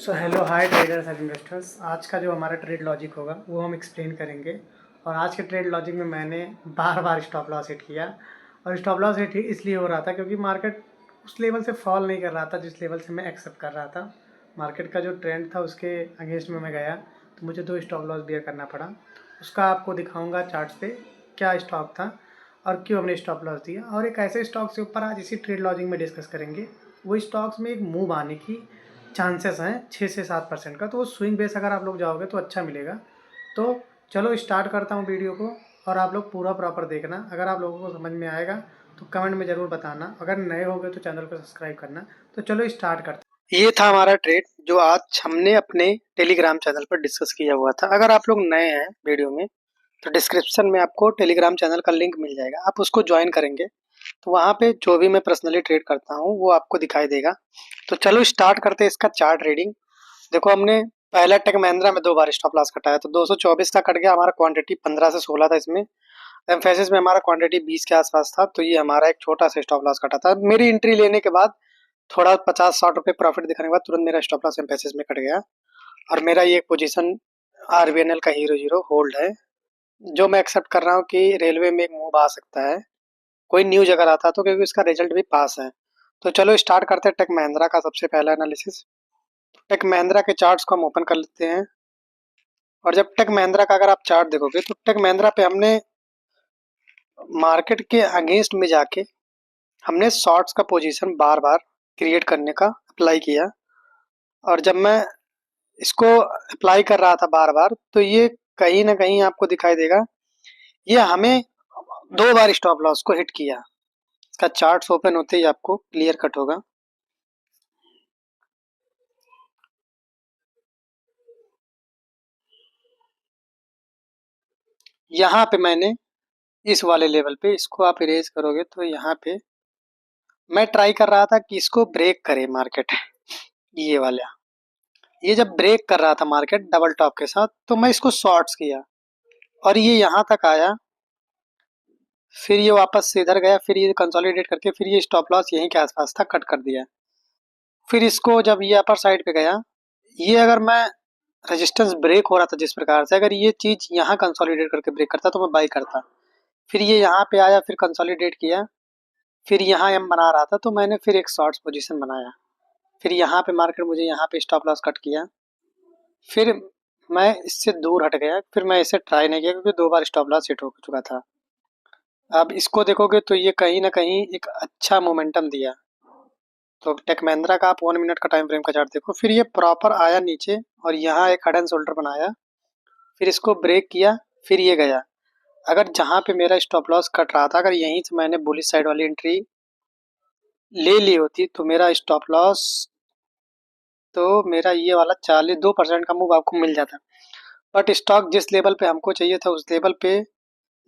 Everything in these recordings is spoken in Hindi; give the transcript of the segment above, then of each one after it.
So hello hi traders and investors. आज का जो हमारा ट्रेड लॉजिक होगा वो हम एक्सप्लेन करेंगे। और आज के ट्रेड लॉजिक में मैंने बार बार स्टॉप लॉस हिट किया। और स्टॉप लॉस हिट इसलिए हो रहा था क्योंकि मार्केट उस लेवल से फॉल नहीं कर रहा था जिस लेवल से मैं एक्सेप्ट कर रहा था। मार्केट का जो ट्रेंड था उसके अगेंस्ट में मैं गया तो मुझे 2 स्टॉप लॉस बियर करना पड़ा। उसका आपको दिखाऊँगा चार्ट्स पे क्या स्टॉक था और क्यों हमने स्टॉप लॉस दिया। और एक ऐसे स्टॉक से ऊपर आज इसी ट्रेड लॉजिक में डिस्कस करेंगे। वो स्टॉक्स में एक मूव आने की चांसेस हैं 6 से 7% का। तो वो स्विंग बेस अगर आप लोग जाओगे तो अच्छा मिलेगा। तो चलो स्टार्ट करता हूँ वीडियो को और आप लोग पूरा प्रॉपर देखना। अगर आप लोगों को समझ में आएगा तो कमेंट में ज़रूर बताना। अगर नए होगे तो चैनल को सब्सक्राइब करना। तो चलो स्टार्ट करते हैं। ये था हमारा ट्रेड जो आज हमने अपने टेलीग्राम चैनल पर डिस्कस किया हुआ था। अगर आप लोग नए हैं वीडियो में तो डिस्क्रिप्शन में आपको टेलीग्राम चैनल का लिंक मिल जाएगा, आप उसको ज्वाइन करेंगे तो वहाँ पे जो भी मैं पर्सनली ट्रेड करता हूँ वो आपको दिखाई देगा। तो चलो स्टार्ट करते हैं इसका चार्ट रीडिंग। देखो हमने पहला टेक महिंद्रा में 2 बार स्टॉप लॉस कटाया तो 224 का कट गया। हमारा क्वांटिटी 15 से 16 था। इसमें एम्फेसिस में हमारा क्वांटिटी 20 के आसपास था। तो ये हमारा एक छोटा सा स्टॉप लॉस कटा था। मेरी एंट्री लेने के बाद थोड़ा 50-60 रुपये प्रॉफिट दिखाने के बाद तुरंत मेरा स्टॉप लॉस एम्फेसिस में कट गया। और मेरा ये पोजीशन आरबीएनएल का हीरो जीरो होल्ड है, जो मैं एक्सेप्ट कर रहा हूँ कि रेलवे में एक मूव आ सकता है। कोई न्यूज अगर आता तो क्योंकि उसका रिजल्ट भी पास है। तो चलो स्टार्ट करते हैं टेक महिंद्रा का सबसे पहला एनालिसिस। टेक महिंद्रा के चार्ट्स को हम ओपन कर लेते हैं। और जब टेक महिंद्रा का अगर आप चार्ट देखोगे तो टेक महिंद्रा पे हमने मार्केट के अगेंस्ट में जाके हमने शॉर्ट्स का पोजीशन बार बार क्रिएट करने का अप्लाई किया। और जब मैं इसको अप्लाई कर रहा था बार बार तो ये कहीं ना कहीं आपको दिखाई देगा ये हमें 2 बार स्टॉप लॉस को हिट किया। इसका चार्ट्स ओपन होते ही आपको क्लियर कट होगा। यहाँ पे मैंने इस वाले लेवल पे इसको आप इरेज करोगे तो यहाँ पे मैं ट्राई कर रहा था कि इसको ब्रेक करे मार्केट। ये वाला ये जब ब्रेक कर रहा था मार्केट डबल टॉप के साथ तो मैं इसको शॉर्ट्स किया और ये यहाँ तक आया। फिर ये वापस से इधर गया, फिर ये कंसोलिडेट करके फिर ये स्टॉप लॉस यहीं के आसपास था, कट कर दिया। फिर इसको जब ये अपर साइड पे गया, ये अगर मैं रेजिस्टेंस ब्रेक हो रहा था जिस प्रकार से, अगर ये चीज यहाँ कंसोलिडेट करके ब्रेक करता तो मैं बाई करता। फिर ये यहाँ पे आया, फिर कंसोलिडेट किया, फिर यहाँ एम बना रहा था तो मैंने फिर एक शॉर्ट्स पोजीशन बनाया। फिर यहाँ पे मार्केट मुझे यहाँ पे स्टॉप लॉस कट किया। फिर मैं इससे दूर हट गया, फिर मैं इसे ट्राई नहीं किया क्योंकि 2 बार स्टॉप लॉस हिट हो चुका था। अब इसको देखोगे तो ये कहीं ना कहीं एक अच्छा मोमेंटम दिया। तो टेक महिंद्रा का आप 1 मिनट का टाइम फ्रेम का चार्ट देखो। फिर ये प्रॉपर आया नीचे और यहाँ एक हेड एंड शोल्डर बनाया, फिर इसको ब्रेक किया, फिर ये गया। अगर जहाँ पे मेरा स्टॉप लॉस कट रहा था, अगर यहीं से मैंने बुलिश साइड वाली एंट्री ले ली होती तो मेरा स्टॉप लॉस तो मेरा ये वाला 42% का मूव आपको मिल जाता। बट स्टॉक जिस लेवल पे हमको चाहिए था उस लेवल पे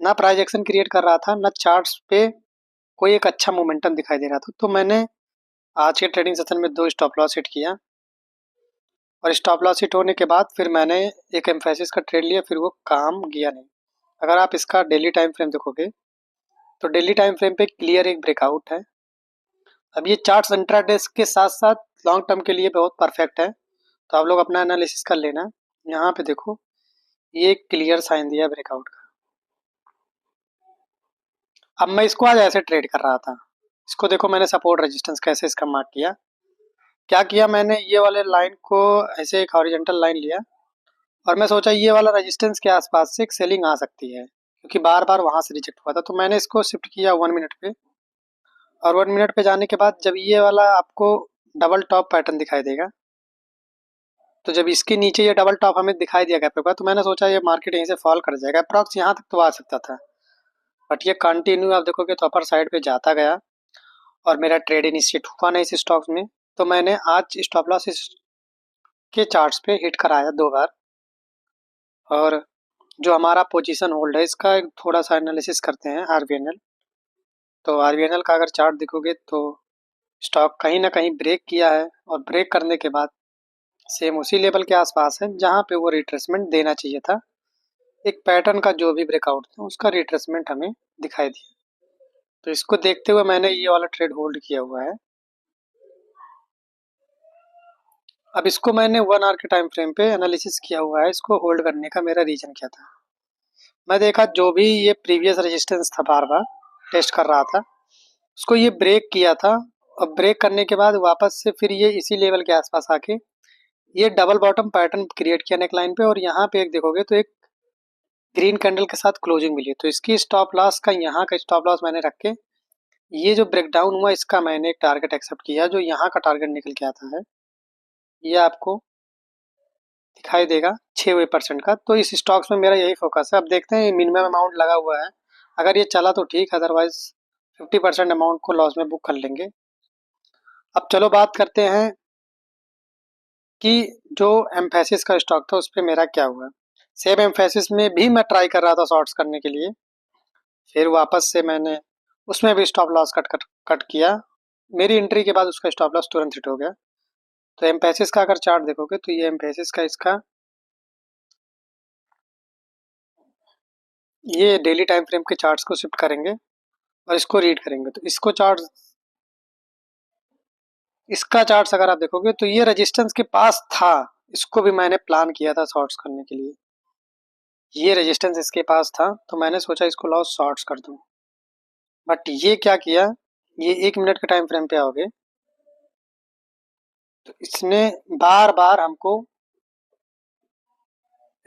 ना प्राइस एक्शन क्रिएट कर रहा था, ना चार्ट्स पे कोई एक अच्छा मोमेंटम दिखाई दे रहा था। तो मैंने आज के ट्रेडिंग सेशन में 2 स्टॉप लॉस हिट किया। और स्टॉप लॉस हिट होने के बाद फिर मैंने एक एम्फेसिस का ट्रेड लिया, फिर वो काम गया नहीं। अगर आप इसका डेली टाइम फ्रेम देखोगे तो डेली टाइम फ्रेम पे क्लियर एक ब्रेकआउट है। अब ये चार्ट्स इंट्राडे के साथ साथ लॉन्ग टर्म के लिए बहुत परफेक्ट है, तो आप लोग अपना एनालिसिस कर लेना। यहाँ पे देखो ये क्लियर साइन दिया ब्रेकआउट का। अब मैं इसको आज ऐसे ट्रेड कर रहा था। इसको देखो मैंने सपोर्ट रेजिस्टेंस कैसे इसका मार्क किया। क्या किया मैंने, ये वाले लाइन को ऐसे एक हॉरिजॉन्टल लाइन लिया और मैं सोचा ये वाला रेजिस्टेंस के आसपास से एक सेलिंग आ सकती है क्योंकि बार बार वहां से रिजेक्ट हुआ था। तो मैंने इसको शिफ्ट किया 1 मिनट पे। और 1 मिनट पे जाने के बाद जब ये वाला आपको डबल टॉप पैटर्न दिखाई देगा, तो जब इसके नीचे ये डबल टॉप हमें दिखाई दिया गैप पे, तो मैंने सोचा ये मार्केट यहीं से फॉल कर जाएगा। अप्रॉक्स यहाँ तक तो आ सकता था, बट ये कंटिन्यू आप देखोगे तो अपर साइड पे जाता गया और मेरा ट्रेड इनिशिएट हुआ नहीं इस स्टॉक्स में। तो मैंने आज स्टॉप लॉस के चार्ट्स पे हिट कराया 2 बार। और जो हमारा पोजीशन होल्ड है इसका एक थोड़ा सा एनालिसिस करते हैं आरबीएनएल। तो आरबीएनएल का अगर चार्ट देखोगे तो स्टॉक कहीं ना कहीं ब्रेक किया है और ब्रेक करने के बाद सेम उसी लेवल के आसपास है जहां पे वो रिट्रेसमेंट देना चाहिए था। एक पैटर्न का जो भी ब्रेकआउट था उसका रिट्रेसमेंट हमें दिखाई दिया। तो इसको देखते हुए मैंने ये वाला ट्रेड होल्ड किया हुआ है। अब इसको मैंने 1 आवर के टाइम फ्रेम पे एनालिसिस किया हुआ है, इसको होल्ड करने का मेरा रीज़न क्या था। मैं देखा जो भी ये प्रीवियस रेजिस्टेंस था बार-बार टेस्ट कर रहा था, उसको ये ब्रेक किया था और ब्रेक करने के बाद वापस से फिर ये इसी लेवल के आस-पास आके ये डबल बॉटम पैटर्न क्रिएट किया नेक लाइन पे और यहाँ पे एक देखोगे तो एक ग्रीन कैंडल के साथ क्लोजिंग मिली है। तो इसकी स्टॉप लॉस का यहाँ का स्टॉप लॉस मैंने रख के ये जो ब्रेकडाउन हुआ इसका मैंने एक टारगेट एक्सेप्ट किया जो यहाँ का टारगेट निकल के आता है। ये आपको दिखाई देगा 6% का। तो इस स्टॉक्स में मेरा यही फोकस है। अब देखते हैं मिनिमम अमाउंट लगा हुआ है, अगर ये चला तो ठीक है, अदरवाइज 50% अमाउंट को लॉस में बुक कर लेंगे। अब चलो बात करते हैं कि जो एम्फेसिस का स्टॉक था उस पर मेरा क्या हुआ। सेम एम्फेसिस में भी मैं ट्राई कर रहा था शॉर्ट्स करने के लिए, फिर वापस से मैंने उसमें भी स्टॉप लॉस कट किया। मेरी एंट्री के बाद उसका स्टॉप लॉस तुरंत हिट हो गया। तो एम्फेसिस का अगर चार्ट देखोगे तो ये एम्फेसिस का इसका ये डेली टाइम फ्रेम के चार्ट्स को शिफ्ट करेंगे और इसको रीड करेंगे। तो इसका चार्ट्स अगर आप देखोगे तो ये रेजिस्टेंस के पास था, इसको भी मैंने प्लान किया था शॉर्ट्स करने के लिए। ये रेजिस्टेंस इसके पास था तो मैंने सोचा इसको लॉस शॉर्ट्स कर दूं, बट ये क्या किया, ये 1 मिनट के टाइम फ्रेम पे आओगे तो इसने बार बार हमको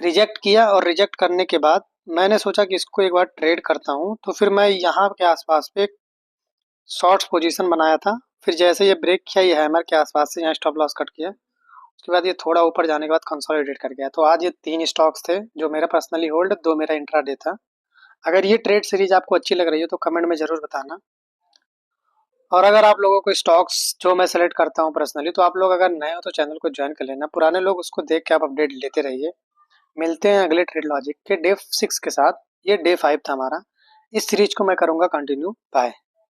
रिजेक्ट किया और रिजेक्ट करने के बाद मैंने सोचा कि इसको एक बार ट्रेड करता हूं। तो फिर मैं यहाँ के आसपास पे शॉर्ट्स पोजीशन बनाया था। फिर जैसे ये ब्रेक किया ये हैमर के आसपास से यहाँ स्टॉप लॉस कट किया, उसके बाद ये थोड़ा ऊपर जाने के बाद कंसोलिडेट कर गया। तो आज ये 3 स्टॉक्स थे जो मेरा पर्सनली होल्ड, 2 मेरा इंट्राडे था। अगर ये ट्रेड सीरीज आपको अच्छी लग रही है तो कमेंट में ज़रूर बताना। और अगर आप लोगों को स्टॉक्स जो मैं सेलेक्ट करता हूँ पर्सनली, तो आप लोग अगर नए हो तो चैनल को ज्वाइन कर लेना, पुराने लोग उसको देख के आप अपडेट लेते रहिए। मिलते हैं अगले ट्रेड लॉजिक के डे 6 के साथ। ये डे 5 था हमारा, इस सीरीज को मैं करूँगा कंटिन्यू। बाय।